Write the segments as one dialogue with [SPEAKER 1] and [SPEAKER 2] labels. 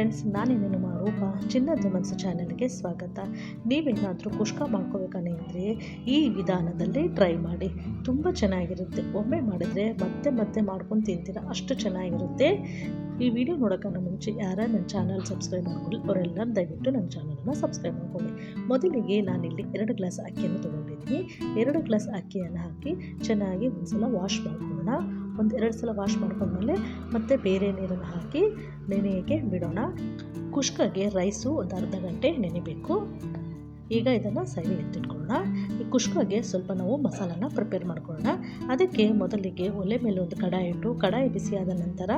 [SPEAKER 1] Friends, ನಾನಿನ್ನು ನಿಮ್ಮ ರೂಪ ಚಿನ್ನದ ಮನಸ್ಸು ಚಾನೆಲ್ಗೆ ಸ್ವಾಗತ. ನೀವೇನಾದರೂ ಕುಷ್ಕ ಮಾಡ್ಕೋಬೇಕಂದ್ರೆ ಈ ವಿಧಾನದಲ್ಲಿ ಟ್ರೈ ಮಾಡಿ, ತುಂಬ ಚೆನ್ನಾಗಿರುತ್ತೆ. ಒಮ್ಮೆ ಮಾಡಿದರೆ ಮತ್ತೆ ಮತ್ತೆ ಮಾಡ್ಕೊಂಡು ತಿಂತೀರಾ, ಅಷ್ಟು ಚೆನ್ನಾಗಿರುತ್ತೆ. ಈ ವಿಡಿಯೋ ನೋಡೋಕ್ಕನ್ನ ಮುಂಚೆ ಯಾರು ನನ್ನ ಚಾನಲ್ ಸಬ್ಸ್ಕ್ರೈಬ್ ಮಾಡ್ಕೊಳ್ಳಿ ಅವರೆಲ್ಲ ದಯವಿಟ್ಟು ನನ್ನ ಚಾನಲನ್ನು ಸಬ್ಸ್ಕ್ರೈಬ್ ಮಾಡ್ಕೊಳ್ಳಿ. ಮೊದಲಿಗೆ ನಾನಿಲ್ಲಿ 2 ಗ್ಲಾಸ್ ಅಕ್ಕಿಯನ್ನು ತೊಗೊಂಡಿದ್ದೀನಿ. 2 ಗ್ಲಾಸ್ ಅಕ್ಕಿಯನ್ನು ಹಾಕಿ ಚೆನ್ನಾಗಿ ಒಂದು ಸಲ ವಾಶ್ ಮಾಡ್ಕೊಳ್ಳೋಣ. ಒಂದು 2 ಸಲ ವಾಶ್ ಮಾಡ್ಕೊಂಡ್ಮೇಲೆ ಮತ್ತೆ ಬೇರೆ ನೀರನ್ನು ಹಾಕಿ ನೆನೆಯೋಕ್ಕೆ ಬಿಡೋಣ. ಕುಷ್ಕಗೆ ರೈಸು ಒಂದು ಅರ್ಧ ಗಂಟೆ ನೆನೆಬೇಕು. ಈಗ ಇದನ್ನು ಸೈಡಿಗೆ ಎತ್ತಿಟ್ಕೊಳ್ಳೋಣ. ಈ ಕುಷ್ಕಗೆ ಸ್ವಲ್ಪ ನಾವು ಮಸಾಲಾನ ಪ್ರಿಪೇರ್ ಮಾಡ್ಕೊಳ್ಳೋಣ. ಅದಕ್ಕೆ ಮೊದಲಿಗೆ ಒಲೆ ಮೇಲೆ ಒಂದು ಕಡಾಯಿ ಇಟ್ಟು, ಕಡಾಯಿ ಬಿಸಿಯಾದ ನಂತರ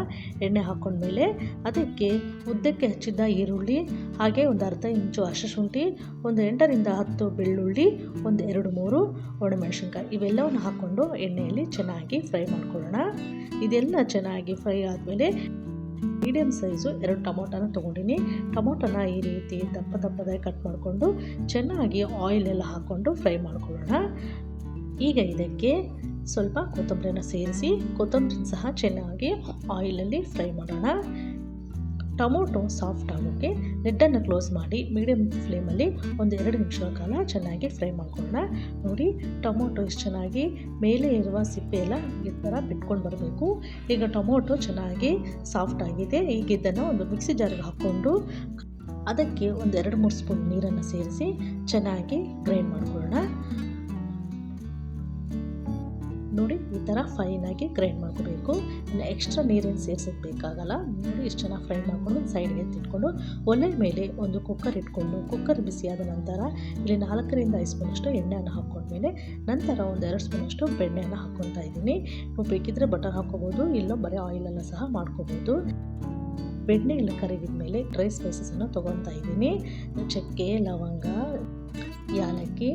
[SPEAKER 1] ಎಣ್ಣೆ ಹಾಕ್ಕೊಂಡ್ಮೇಲೆ ಅದಕ್ಕೆ ಉದ್ದಕ್ಕೆ ಹಚ್ಚಿದ ಈರುಳ್ಳಿ, ಹಾಗೆ ಒಂದು ಅರ್ಧ ಇಂಚು ಹಸಿಶುಂಠಿ, ಒಂದು 8ರಿಂದ 10 ಬೆಳ್ಳುಳ್ಳಿ, ಒಂದು 2-3 ಒಣಮೆಣಸಿನ್ಕಾಯಿ ಇವೆಲ್ಲವನ್ನು ಹಾಕ್ಕೊಂಡು ಎಣ್ಣೆಯಲ್ಲಿ ಚೆನ್ನಾಗಿ ಫ್ರೈ ಮಾಡ್ಕೊಳ್ಳೋಣ. ಇದೆಲ್ಲ ಚೆನ್ನಾಗಿ ಫ್ರೈ ಆದಮೇಲೆ ಮೀಡಿಯಮ್ ಸೈಜು 2 ಟೊಮೊಟೊನ ತೊಗೊಂಡಿನಿ. ಟೊಮೊಟೊನ ಈ ರೀತಿ ದಪ್ಪದಾಗಿ ಕಟ್ ಮಾಡಿಕೊಂಡು ಚೆನ್ನಾಗಿ ಆಯಿಲೆಲ್ಲ ಹಾಕ್ಕೊಂಡು ಫ್ರೈ ಮಾಡ್ಕೊಳ್ಳೋಣ. ಈಗ ಇದಕ್ಕೆ ಸ್ವಲ್ಪ ಕೊತ್ತಂಬರಿನ ಸೇರಿಸಿ ಕೊತ್ತಂಬರಿ ಸಹ ಚೆನ್ನಾಗಿ ಆಯಿಲಲ್ಲಿ ಫ್ರೈ ಮಾಡೋಣ. ಟೊಮೊಟೊ ಸಾಫ್ಟ್ ಆಗೋಕ್ಕೆ ಲಿಡ್ಡನ್ನು ಕ್ಲೋಸ್ ಮಾಡಿ ಮೀಡಿಯಮ್ ಫ್ಲೇಮಲ್ಲಿ ಒಂದು 2 ನಿಮಿಷಗಳ ಕಾಲ ಚೆನ್ನಾಗಿ ಫ್ರೈ ಮಾಡ್ಕೊಳ್ಳೋಣ. ನೋಡಿ, ಟೊಮೊಟೊ ಇಷ್ಟು ಚೆನ್ನಾಗಿ ಮೇಲೆ ಇರುವ ಸಿಪ್ಪೆ ಎಲ್ಲ ಈ ಥರ ಬಿಟ್ಕೊಂಡು ಬರಬೇಕು. ಈಗ ಟೊಮೊಟೊ ಚೆನ್ನಾಗಿ ಸಾಫ್ಟ್ ಆಗಿದೆ. ಈಗ ಇದನ್ನು ಒಂದು ಮಿಕ್ಸಿ ಜಾರಿಗೆ ಹಾಕ್ಕೊಂಡು ಅದಕ್ಕೆ ಒಂದು 2-3 ಸ್ಪೂನ್ ನೀರನ್ನು ಸೇರಿಸಿ ಚೆನ್ನಾಗಿ ಗ್ರೈಂಡ್ ಮಾಡ್ಕೊಳ್ಳೋಣ. ನೋಡಿ, ಈ ಥರ ಫೈನಾಗಿ ಗ್ರೈಂಡ್ ಮಾಡ್ಕೋಬೇಕು. ಇನ್ನು ಎಕ್ಸ್ಟ್ರಾ ನೀರೇನು ಸೇರಿಸೋದು ಬೇಕಾಗಲ್ಲ. ನೋಡಿ, ಇಷ್ಟು ಚೆನ್ನಾಗಿ ಫ್ರೈ ಮಾಡ್ಕೊಂಡು ಸೈಡ್ಗೆ ಎತ್ತಿಟ್ಕೊಂಡು ಒಲೆ ಮೇಲೆ ಒಂದು ಕುಕ್ಕರ್ ಇಟ್ಕೊಂಡು, ಕುಕ್ಕರ್ ಬಿಸಿಯಾದ ನಂತರ ಇಲ್ಲಿ 4ರಿಂದ 5 ಸ್ಪೂನಷ್ಟು ಎಣ್ಣೆಯನ್ನು ಹಾಕ್ಕೊಂಡ್ಮೇಲೆ ನಂತರ ಒಂದು 2 ಸ್ಪೂನಷ್ಟು ಬೆಣ್ಣೆಯನ್ನು ಹಾಕ್ಕೊತಾ ಇದ್ದೀನಿ. ನೀವು ಬೇಕಿದ್ದರೆ ಬಟರ್ ಹಾಕ್ಕೋಬೋದು, ಇಲ್ಲ ಬರೀ ಆಯಿಲನ್ನು ಸಹ ಮಾಡ್ಕೋಬೋದು. ಬೆಣ್ಣೆ ಎಲ್ಲ ಕರಗಿದ ಮೇಲೆ ಡ್ರೈ ಸ್ಪೈಸಸನ್ನು ತೊಗೊತಾ ಇದ್ದೀನಿ. ಚಕ್ಕೆ, ಲವಂಗ, ಯಾಲಕ್ಕಿ,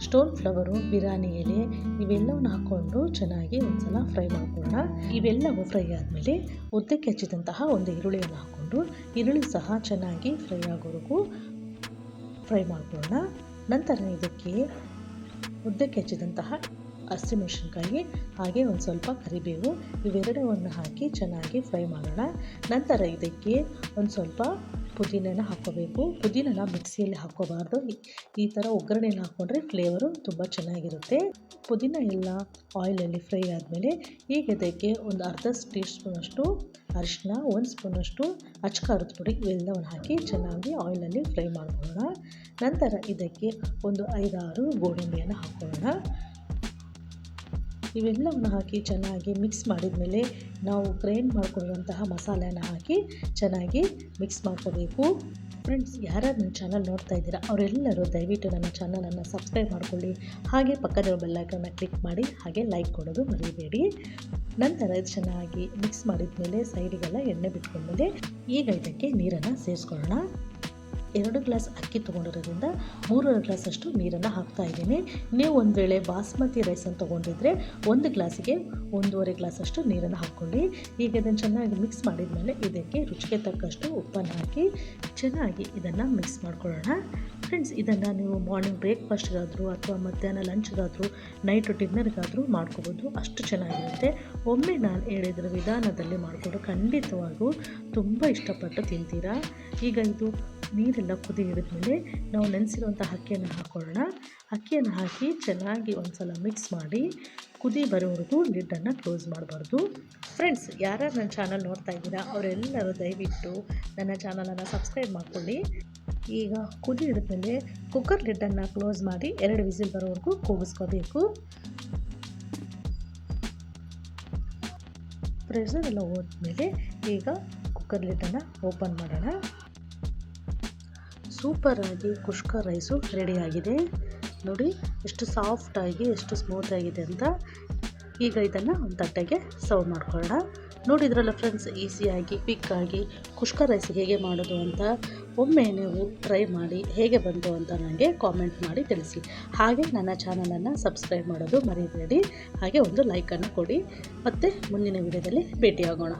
[SPEAKER 1] ಸ್ಟೋನ್ ಫ್ಲವರು, ಬಿರಿಯಾನಿ ಎಲೆ ಇವೆಲ್ಲವನ್ನು ಹಾಕ್ಕೊಂಡು ಚೆನ್ನಾಗಿ ಒಂದ್ಸಲ ಫ್ರೈ ಮಾಡ್ಕೊಳ್ಳೋಣ. ಇವೆಲ್ಲವೂ ಫ್ರೈ ಆದಮೇಲೆ ಉದ್ದಕ್ಕೆ ಹಚ್ಚಿದಂತಹ ಒಂದು ಈರುಳ್ಳಿಯನ್ನು ಹಾಕ್ಕೊಂಡು ಈರುಳ್ಳಿ ಸಹ ಚೆನ್ನಾಗಿ ಫ್ರೈ ಆಗೋವರೆಗೂ ಫ್ರೈ ಮಾಡ್ಕೊಳ್ಳೋಣ. ನಂತರ ಇದಕ್ಕೆ ಉದ್ದಕ್ಕೆ ಹಚ್ಚಿದಂತಹ ಹಸಿಮೆಣಸಿನ್ಕಾಯಿ ಹಾಗೆ ಒಂದು ಸ್ವಲ್ಪ ಕರಿಬೇವು ಇವೆರಡವನ್ನು ಹಾಕಿ ಚೆನ್ನಾಗಿ ಫ್ರೈ ಮಾಡೋಣ. ನಂತರ ಇದಕ್ಕೆ ಒಂದು ಸ್ವಲ್ಪ ಪುದೀನನ ಹಾಕ್ಕೋಬೇಕು. ಪುದೀನನ ಮಿಕ್ಸಿಯಲ್ಲಿ ಹಾಕ್ಕೋಬಾರ್ದು, ಈ ಥರ ಒಗ್ಗರಣೆಯಲ್ಲಿ ಹಾಕ್ಕೊಂಡ್ರೆ ಫ್ಲೇವರು ತುಂಬ ಚೆನ್ನಾಗಿರುತ್ತೆ. ಪುದೀನ ಎಲ್ಲ ಆಯಿಲಲ್ಲಿ ಫ್ರೈ ಆದಮೇಲೆ ಈಗ ಇದಕ್ಕೆ ಒಂದು ಅರ್ಧ ಟೀ ಸ್ಪೂನಷ್ಟು ಅರಿಶಿನ, 1 ಸ್ಪೂನಷ್ಟು ಅಚ್ಚ ಖಾರದ ಪುಡಿ ಇವೆಲ್ಲವನ್ನು ಹಾಕಿ ಚೆನ್ನಾಗಿ ಆಯಿಲಲ್ಲಿ ಫ್ರೈ ಮಾಡ್ಕೊಳ್ಳೋಣ. ನಂತರ ಇದಕ್ಕೆ ಒಂದು 5-6 ಗೋಡಂಬಿಯನ್ನು ಹಾಕ್ಕೊಳ್ಳೋಣ. ಇವೆಲ್ಲವನ್ನು ಹಾಕಿ ಚೆನ್ನಾಗಿ ಮಿಕ್ಸ್ ಮಾಡಿದ ಮೇಲೆ ನಾವು ಗ್ರೈಂಡ್ ಮಾಡ್ಕೊಳ್ಳುವಂತಹ ಮಸಾಲೆಯನ್ನು ಹಾಕಿ ಚೆನ್ನಾಗಿ ಮಿಕ್ಸ್ ಮಾಡ್ಕೋಬೇಕು. ಫ್ರೆಂಡ್ಸ್, ಯಾರ್ಯಾರು ನನ್ನ ಚಾನಲ್ ನೋಡ್ತಾ ಇದ್ದೀರಾ ಅವರೆಲ್ಲರೂ ದಯವಿಟ್ಟು ನನ್ನ ಚಾನಲನ್ನು ಸಬ್ಸ್ಕ್ರೈಬ್ ಮಾಡ್ಕೊಳ್ಳಿ. ಹಾಗೆ ಪಕ್ಕದಲ್ಲಿರೋ ಬೆಲ್ ಐಕಾನ್ನ ಕ್ಲಿಕ್ ಮಾಡಿ ಹಾಗೆ ಲೈಕ್ ಕೊಡೋದು ಮರಿಬೇಡಿ. ನಂತರ ಇದು ಚೆನ್ನಾಗಿ ಮಿಕ್ಸ್ ಮಾಡಿದ ಮೇಲೆ ಸೈಡಿಗೆಲ್ಲ ಎಣ್ಣೆ ಬಿಟ್ಕೊಂಡ್ಮೇಲೆ ಈಗ ಇದಕ್ಕೆ ನೀರನ್ನು ಸೇರಿಸ್ಕೊಳ್ಳೋಣ. 2 ಗ್ಲಾಸ್ ಅಕ್ಕಿ ತೊಗೊಂಡಿರೋದ್ರಿಂದ 3 ಗ್ಲಾಸಷ್ಟು ನೀರನ್ನು ಹಾಕ್ತಾ ಇದ್ದೀನಿ. ನೀವು ಒಂದು ವೇಳೆ ಬಾಸ್ಮತಿ ರೈಸನ್ನು ತೊಗೊಂಡಿದ್ರೆ 1 ಗ್ಲಾಸಿಗೆ 1.5 ಗ್ಲಾಸಷ್ಟು ನೀರನ್ನು ಹಾಕ್ಕೊಳ್ಳಿ. ಈಗ ಇದನ್ನು ಚೆನ್ನಾಗಿ ಮಿಕ್ಸ್ ಮಾಡಿದ ಮೇಲೆ ಇದಕ್ಕೆ ರುಚಿಗೆ ತಕ್ಕಷ್ಟು ಉಪ್ಪನ್ನು ಹಾಕಿ ಚೆನ್ನಾಗಿ ಇದನ್ನು ಮಿಕ್ಸ್ ಮಾಡ್ಕೊಳ್ಳೋಣ. ಫ್ರೆಂಡ್ಸ್, ಇದನ್ನು ನೀವು ಮಾರ್ನಿಂಗ್ ಬ್ರೇಕ್ಫಾಸ್ಟ್ಗಾದರೂ ಅಥವಾ ಮಧ್ಯಾಹ್ನ ಲಂಚ್ಗಾದರೂ ನೈಟು ಡಿನ್ನರ್ಗಾದರೂ ಮಾಡ್ಕೋಬೋದು, ಅಷ್ಟು ಚೆನ್ನಾಗಿರುತ್ತೆ. ಒಮ್ಮೆ ನಾನು ಹೇಳಿದ್ರ ವಿಧಾನದಲ್ಲಿ ಮಾಡಿಕೊಂಡು ಖಂಡಿತವಾಗೂ ತುಂಬ ಇಷ್ಟಪಟ್ಟು ತಿಂತೀರಾ. ಈಗ ಇದು ನೀರೆಲ್ಲ ಕುದಿ ಹಿಡಿದ್ಮೇಲೆ ನಾವು ನೆನೆಸಿರುವಂಥ ಅಕ್ಕಿಯನ್ನು ಹಾಕ್ಕೊಳ್ಳೋಣ. ಅಕ್ಕಿಯನ್ನು ಹಾಕಿ ಚೆನ್ನಾಗಿ ಒಂದು ಸಲ ಮಿಕ್ಸ್ ಮಾಡಿ ಕುದಿ ಬರೋವರೆಗೂ ಲಿಡ್ಡನ್ನು ಕ್ಲೋಸ್ ಮಾಡಬಾರ್ದು. ಫ್ರೆಂಡ್ಸ್, ಯಾರ್ಯಾರು ನನ್ನ ಚಾನಲ್ ನೋಡ್ತಾ ಇದ್ದೀರಾ ಅವರೆಲ್ಲರೂ ದಯವಿಟ್ಟು ನನ್ನ ಚಾನಲನ್ನು ಸಬ್ಸ್ಕ್ರೈಬ್ ಮಾಡ್ಕೊಳ್ಳಿ. ಈಗ ಕುದಿ ಹಿಡಿದ್ಮೇಲೆ ಕುಕ್ಕರ್ ಲಿಡ್ಡನ್ನು ಕ್ಲೋಸ್ ಮಾಡಿ 2 ವಿಸಿಲ್ ಬರೋವರೆಗೂ ಕೂಗಿಸ್ಕೋಬೇಕು. ಪ್ರೆಷರ್ ಎಲ್ಲ ಹೋದ್ಮೇಲೆ ಈಗ ಕುಕ್ಕರ್ ಲಿಡ್ಡನ್ನು ಓಪನ್ ಮಾಡೋಣ. ಸೂಪರಾಗಿ ಕುಷ್ಕ ರೈಸು ರೆಡಿಯಾಗಿದೆ. ನೋಡಿ ಎಷ್ಟು ಸಾಫ್ಟಾಗಿ ಎಷ್ಟು ಸ್ಮೂತಾಗಿದೆ ಅಂತ. ಈಗ ಇದನ್ನು ಒಂದು ತಟ್ಟೆಗೆ ಸರ್ವ್ ಮಾಡ್ಕೊಳ್ಳೋಣ. ನೋಡಿದ್ರಲ್ಲ ಫ್ರೆಂಡ್ಸ್, ಈಸಿಯಾಗಿ ಕ್ವಿಕ್ಕಾಗಿ ಕುಷ್ಕ ರೈಸ್ ಹೇಗೆ ಮಾಡೋದು ಅಂತ ಒಮ್ಮೆ ನೀವು ಟ್ರೈ ಮಾಡಿ ಹೇಗೆ ಬಂತು ಅಂತ ನನಗೆ ಕಾಮೆಂಟ್ ಮಾಡಿ ತಿಳಿಸಿ. ಹಾಗೆ ನನ್ನ ಚಾನಲನ್ನು ಸಬ್ಸ್ಕ್ರೈಬ್ ಮಾಡೋದು ಮರಿಬೇಡಿ. ಹಾಗೆ ಒಂದು ಲೈಕನ್ನು ಕೊಡಿ. ಮತ್ತು ಮುಂದಿನ ವಿಡಿಯೋದಲ್ಲಿ ಭೇಟಿಯಾಗೋಣ.